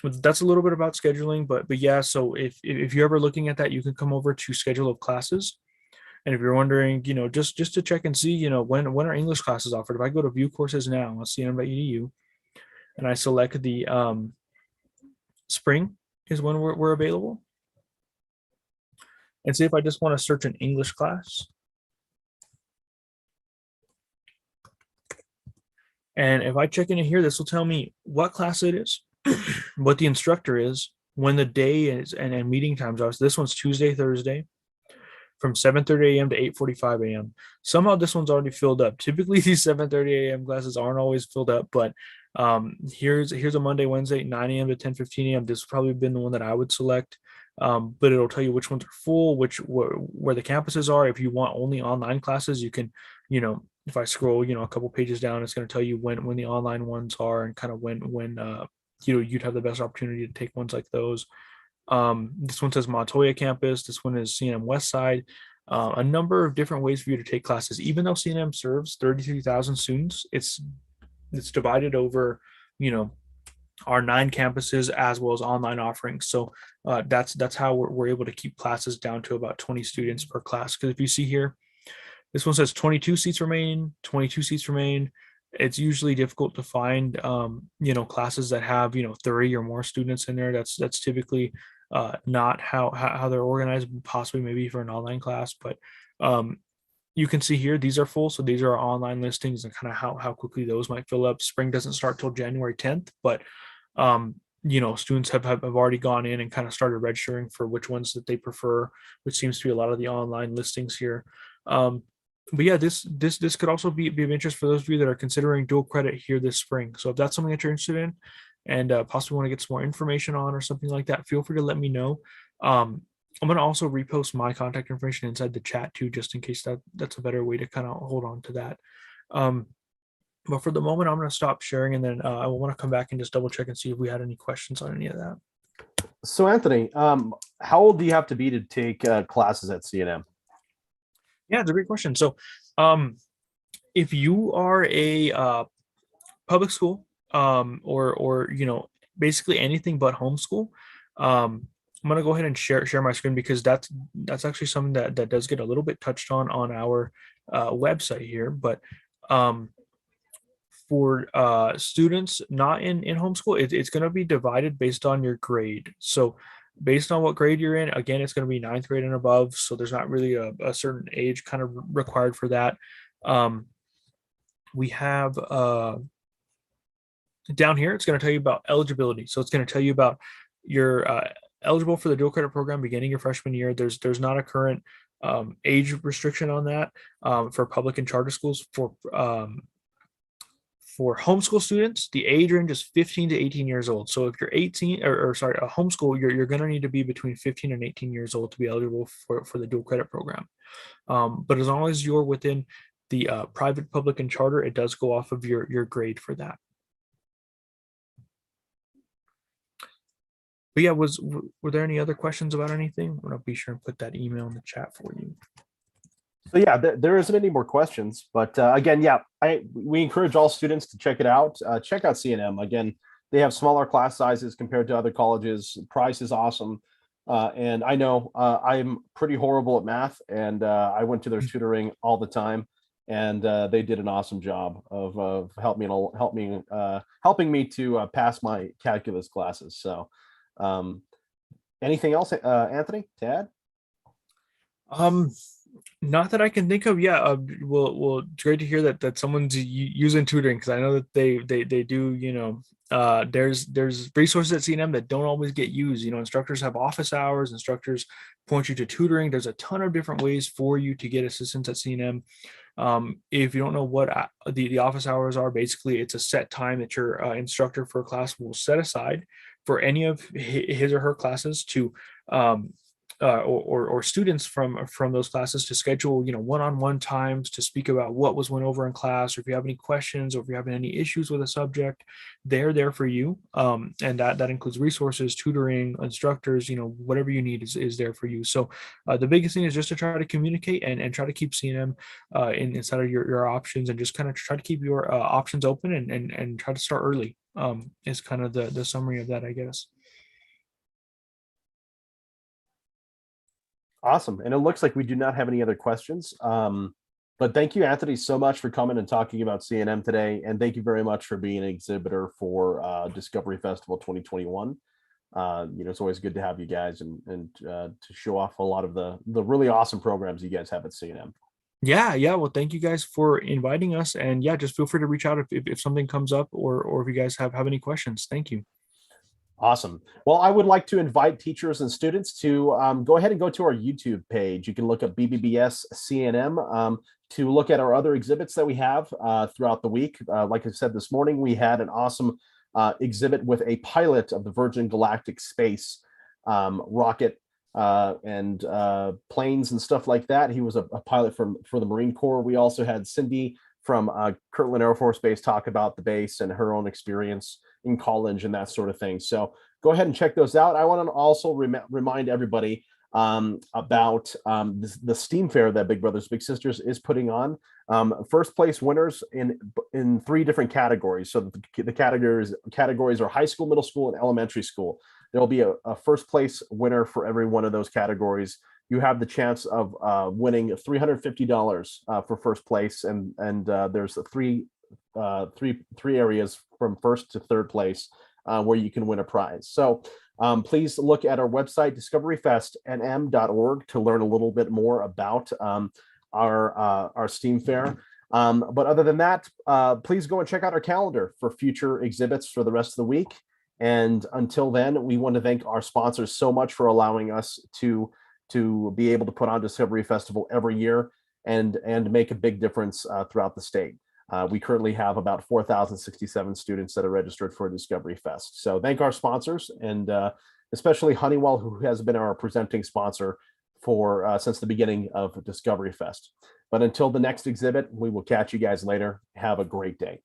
S3: That's a little bit about scheduling, but yeah. So if you're ever looking at that, you can come over to schedule of classes. And if you're wondering, just to check and see, when are English classes offered, if I go to view courses now on cnm.edu, and I select the spring is when we're available, and see if I just want to search an English class. And if I check into here, this will tell me what class it is, what the instructor is, when the day is and meeting times are. So this one's Tuesday, Thursday from 7:30 a.m. to 8:45 a.m. Somehow this one's already filled up. Typically these 7:30 a.m. classes aren't always filled up, but here's a Monday, Wednesday, 9 a.m. to 10:15 a.m. This would probably been the one that I would select. But it'll tell you which ones are full, where the campuses are. If you want only online classes, you can, if I scroll, a couple pages down, it's going to tell you when the online ones are and kind of when you'd have the best opportunity to take ones like those. This one says Montoya campus. This one is CNM West Side. A number of different ways for you to take classes. Even though CNM serves 33,000 students, it's divided over, our 9 campuses as well as online offerings. So that's how we're able to keep classes down to about 20 students per class. Because if you see here, this one says 22 seats remain, 22 seats remain. It's usually difficult to find, classes that have, 30 or more students in there. That's typically not how they're organized, possibly maybe for an online class. But you can see here, these are full. So these are our online listings and kind of how quickly those might fill up. Spring doesn't start till January 10th, but students have already gone in and kind of started registering for which ones that they prefer, which seems to be a lot of the online listings here. But yeah, this could also be of interest for those of you that are considering dual credit here this spring. So if that's something that you're interested in and possibly want to get some more information on or something like that, feel free to let me know. I'm going to also repost my contact information inside the chat too, just in case that's a better way to kind of hold on to that. But for the moment, I'm going to stop sharing, and then I want to come back and just double check and see if we had any questions on any of that.
S2: So Anthony, how old do you have to be to take classes at CNM?
S3: Yeah, it's a great question. So if you are a public school or basically anything but homeschool, I'm going to go ahead and share my screen because that's actually something that does get a little bit touched on our website here. But for students not in homeschool, it's going to be divided based on your grade. So based on what grade you're in, again, it's going to be 9th grade and above. So there's not really a certain age kind of required for that. We have down here, it's going to tell you about eligibility. So it's going to tell you about your eligible for the dual credit program beginning your freshman year. There's not a current age restriction on that for public and charter schools. For homeschool students, the age range is 15 to 18 years old. So if you're 18 or sorry, a homeschool, you're going to need to be between 15 and 18 years old to be eligible for the dual credit program. But as long as you're within the private, public, and charter, it does go off of your grade for that. But yeah, were there any other questions about anything? I'll be sure and put that email in the chat for you.
S2: So yeah, there isn't any more questions, but again, yeah, we encourage all students to check it out. Check out CNM. Again, they have smaller class sizes compared to other colleges. Price is awesome. And I know I'm pretty horrible at math, and I went to their tutoring all the time, and they did an awesome job of helping me to pass my calculus classes. So anything else, Anthony, to add?
S3: Not that I can think of. Yeah. Well, it's great to hear that someone's using tutoring, because I know that they do. There's resources at CNM that don't always get used. Instructors have office hours. Instructors point you to tutoring. There's a ton of different ways for you to get assistance at CNM. If you don't know what the office hours are, basically it's a set time that your instructor for a class will set aside for any of his or her classes to or students from those classes to schedule one-on-one times to speak about what went over in class, or if you have any questions or if you're having any issues with a subject, they're there for you. And that includes resources, tutoring, instructors, whatever you need is there for you. So the biggest thing is just to try to communicate and try to keep CNM inside of your options, and just kind of try to keep your options open and try to start early is kind of the summary of that, I guess.
S2: Awesome. And it looks like we do not have any other questions. But thank you, Anthony, so much for coming and talking about CNM today. And thank you very much for being an exhibitor for Discovery Festival 2021. It's always good to have you guys and to show off a lot of the really awesome programs you guys have at CNM.
S3: Yeah. Well, thank you guys for inviting us. And yeah, just feel free to reach out if something comes up or if you guys have any questions. Thank you.
S2: Awesome. Well, I would like to invite teachers and students to go ahead and go to our YouTube page. You can look up BBBS CNM to look at our other exhibits that we have throughout the week. Like I said this morning, we had an awesome exhibit with a pilot of the Virgin Galactic Space rocket and planes and stuff like that. He was a pilot for the Marine Corps. We also had Cindy from Kirtland Air Force Base talk about the base and her own experience in college and that sort of thing. So go ahead and check those out. I want to also remind everybody about the STEAM fair that Big Brothers Big Sisters is putting on. First place winners in 3 different categories. So the categories are high school, middle school, and elementary school. There'll be a first place winner for every one of those categories. You have the chance of winning $350 for first place, and there's three areas from first to third place where you can win a prize. So please look at our website, discoveryfestnm.org, to learn a little bit more about our STEAM fair. But other than that, please go and check out our calendar for future exhibits for the rest of the week. And until then, we want to thank our sponsors so much for allowing us to be able to put on Discovery Festival every year and make a big difference throughout the state. We currently have about 4,067 students that are registered for Discovery Fest. So thank our sponsors, and especially Honeywell, who has been our presenting sponsor for since the beginning of Discovery Fest. But until the next exhibit, we will catch you guys later. Have a great day.